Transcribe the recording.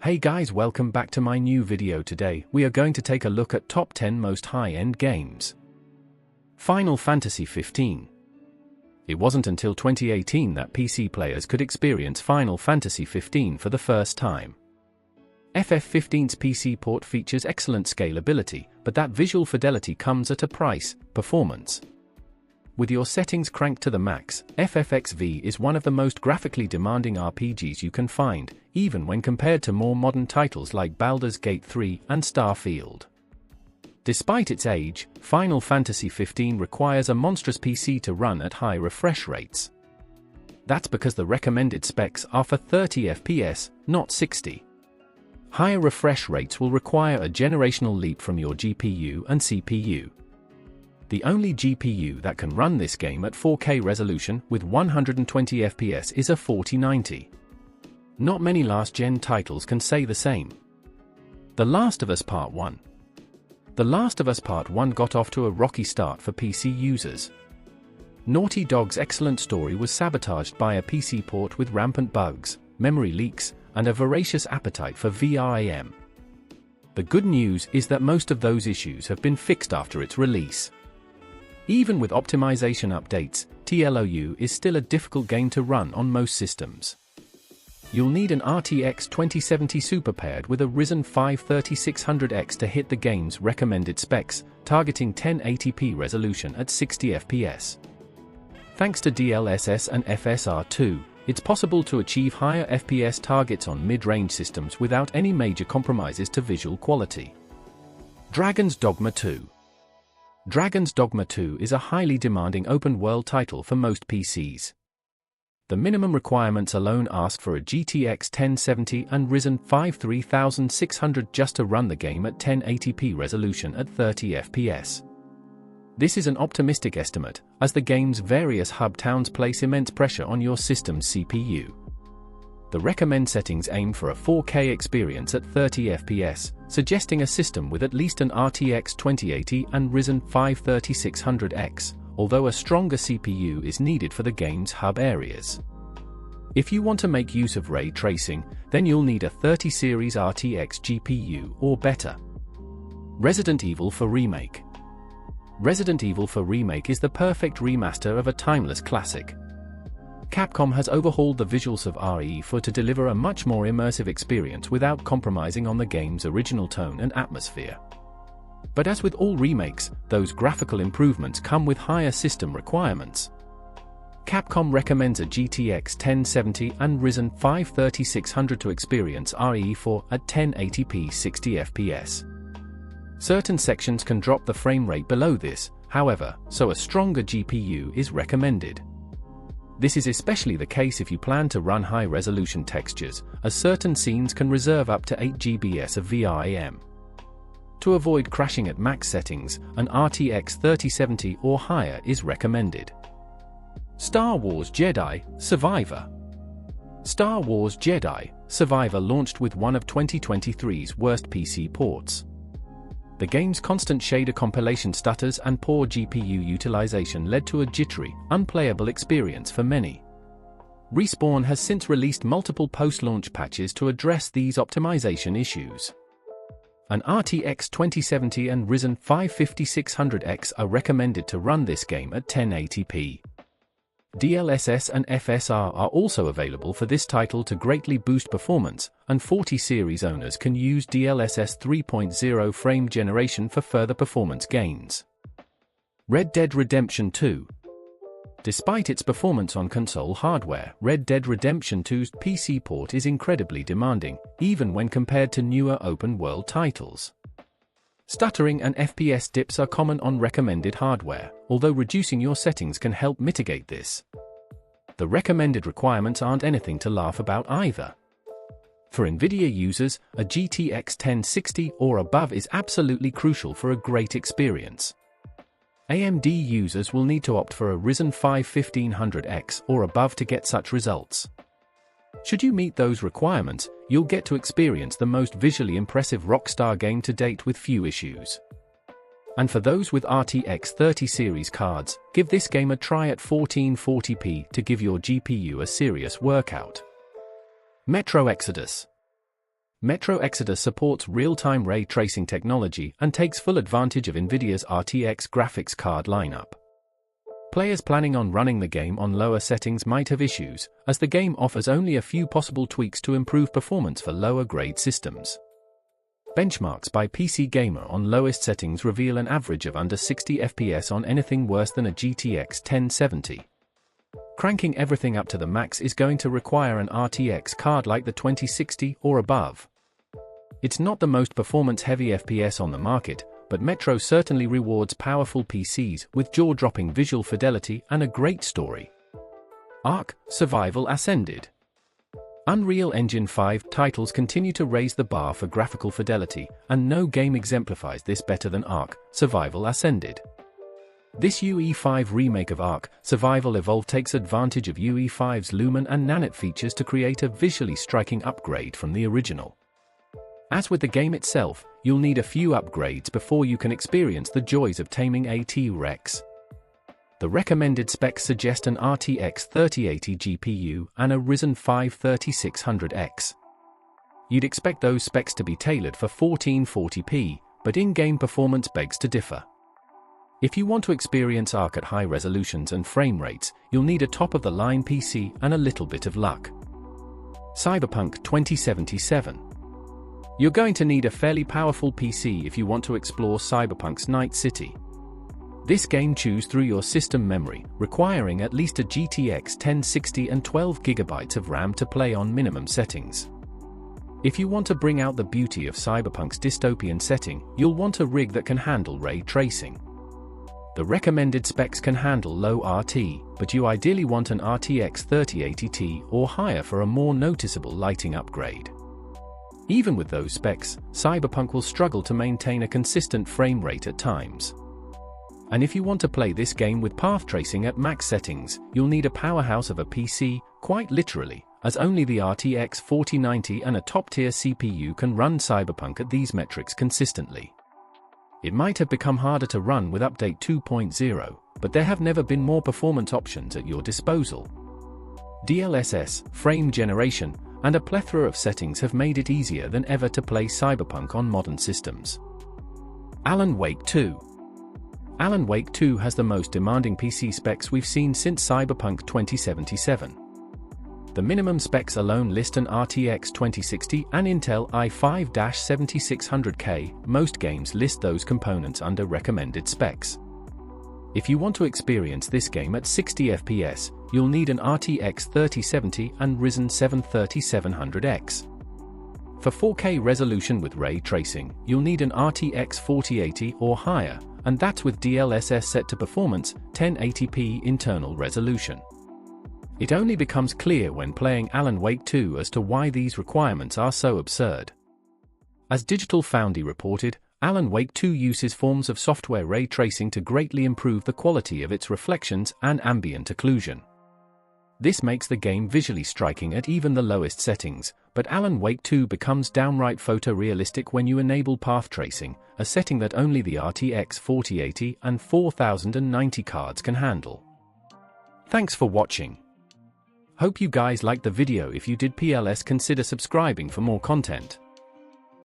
Hey guys, welcome back to my new video. Today we are going to take a look at top 10 most high-end games. Final Fantasy 15. It wasn't until 2018 that PC players could experience Final Fantasy 15 for the first time. FF15's PC port features excellent scalability, but that visual fidelity comes at a price: performance. With your settings cranked to the max, FFXV is one of the most graphically demanding RPGs you can find, even when compared to more modern titles like Baldur's Gate 3 and Starfield. Despite its age, Final Fantasy 15 requires a monstrous PC to run at high refresh rates. That's because the recommended specs are for 30 FPS, not 60. Higher refresh rates will require a generational leap from your GPU and CPU. The only GPU that can run this game at 4K resolution with 120 FPS is a 4090. Not many last-gen titles can say the same. The Last of Us Part 1. The Last of Us Part 1 got off to a rocky start for PC users. Naughty Dog's excellent story was sabotaged by a PC port with rampant bugs, memory leaks, and a voracious appetite for VRAM. The good news is that most of those issues have been fixed after its release. Even with optimization updates, TLOU is still a difficult game to run on most systems. You'll need an RTX 2070 Super paired with a Ryzen 5 3600X to hit the game's recommended specs, targeting 1080p resolution at 60 FPS. Thanks to DLSS and FSR2, it's possible to achieve higher FPS targets on mid-range systems without any major compromises to visual quality. Dragon's Dogma 2. Dragon's Dogma 2 is a highly demanding open-world title for most PCs. The minimum requirements alone ask for a GTX 1070 and Ryzen 5 3600 just to run the game at 1080p resolution at 30 FPS. This is an optimistic estimate, as the game's various hub towns place immense pressure on your system's CPU. The recommend settings aim for a 4K experience at 30 FPS, suggesting a system with at least an RTX 2080 and Ryzen 5 3600X, although a stronger CPU is needed for the game's hub areas. If you want to make use of ray tracing, then you'll need a 30 series RTX GPU or better. Resident Evil 4 Remake. Resident Evil 4 Remake is the perfect remaster of a timeless classic. Capcom has overhauled the visuals of RE4 to deliver a much more immersive experience without compromising on the game's original tone and atmosphere. But as with all remakes, those graphical improvements come with higher system requirements. Capcom recommends a GTX 1070 and Ryzen 5 3600 to experience RE4 at 1080p 60 FPS. Certain sections can drop the frame rate below this, however, so a stronger GPU is recommended. This is especially the case if you plan to run high-resolution textures, as certain scenes can reserve up to 8 GBs of VRAM. To avoid crashing at max settings, an RTX 3070 or higher is recommended. Star Wars Jedi: Survivor. Star Wars Jedi: Survivor launched with one of 2023's worst PC ports. The game's constant shader compilation stutters and poor GPU utilization led to a jittery, unplayable experience for many. Respawn has since released multiple post-launch patches to address these optimization issues. An RTX 2070 and Ryzen 5 5600X are recommended to run this game at 1080p. DLSS and FSR are also available for this title to greatly boost performance, and 40 series owners can use DLSS 3.0 frame generation for further performance gains. Red Dead Redemption 2. Despite its performance on console hardware, Red Dead Redemption 2's PC port is incredibly demanding, even when compared to newer open-world titles. Stuttering and FPS dips are common on recommended hardware, although reducing your settings can help mitigate this. The recommended requirements aren't anything to laugh about either. For NVIDIA users, a GTX 1060 or above is absolutely crucial for a great experience. AMD users will need to opt for a Ryzen 5 1500X or above to get such results. Should you meet those requirements, you'll get to experience the most visually impressive Rockstar game to date with few issues. And for those with RTX 30 series cards, give this game a try at 1440p to give your GPU a serious workout. Metro Exodus. Metro Exodus supports real-time ray tracing technology and takes full advantage of NVIDIA's RTX graphics card lineup. Players planning on running the game on lower settings might have issues, as the game offers only a few possible tweaks to improve performance for lower-grade systems. Benchmarks by PC Gamer on lowest settings reveal an average of under 60 FPS on anything worse than a GTX 1070. Cranking everything up to the max is going to require an RTX card like the 2060 or above. It's not the most performance-heavy FPS on the market, but Metro certainly rewards powerful PCs with jaw-dropping visual fidelity and a great story. Ark: Survival Ascended. Unreal Engine 5 titles continue to raise the bar for graphical fidelity, and no game exemplifies this better than Ark: Survival Ascended. This UE5 remake of Ark: Survival Evolved takes advantage of UE5's Lumen and Nanite features to create a visually striking upgrade from the original. As with the game itself, you'll need a few upgrades before you can experience the joys of taming a T-Rex. The recommended specs suggest an RTX 3080 GPU and a Ryzen 5 3600X. You'd expect those specs to be tailored for 1440p, but in-game performance begs to differ. If you want to experience Ark at high resolutions and frame rates, you'll need a top-of-the-line PC and a little bit of luck. Cyberpunk 2077. You're going to need a fairly powerful PC if you want to explore Cyberpunk's Night City. This game chews through your system memory, requiring at least a GTX 1060 and 12GB of RAM to play on minimum settings. If you want to bring out the beauty of Cyberpunk's dystopian setting, you'll want a rig that can handle ray tracing. The recommended specs can handle low RT, but you ideally want an RTX 3080 Ti or higher for a more noticeable lighting upgrade. Even with those specs, Cyberpunk will struggle to maintain a consistent frame rate at times. And if you want to play this game with path tracing at max settings, you'll need a powerhouse of a PC, quite literally, as only the RTX 4090 and a top-tier CPU can run Cyberpunk at these metrics consistently. It might have become harder to run with Update 2.0, but there have never been more performance options at your disposal. DLSS, frame generation, and a plethora of settings have made it easier than ever to play Cyberpunk on modern systems. Alan Wake 2. Alan Wake 2 has the most demanding PC specs we've seen since Cyberpunk 2077. The minimum specs alone list an RTX 2060 and Intel i5-7600K. Most games list those components under recommended specs. If you want to experience this game at 60 FPS, you'll need an RTX 3070 and Ryzen 7 3700X. For 4K resolution with ray tracing, you'll need an RTX 4080 or higher, and that's with DLSS set to performance, 1080p internal resolution. It only becomes clear when playing Alan Wake 2 as to why these requirements are so absurd. As Digital Foundry reported, Alan Wake 2 uses forms of software ray tracing to greatly improve the quality of its reflections and ambient occlusion. This makes the game visually striking at even the lowest settings, but Alan Wake 2 becomes downright photorealistic when you enable path tracing, a setting that only the RTX 4080 and 4090 cards can handle. Thanks for watching. Hope you guys liked the video. If you did, consider subscribing for more content.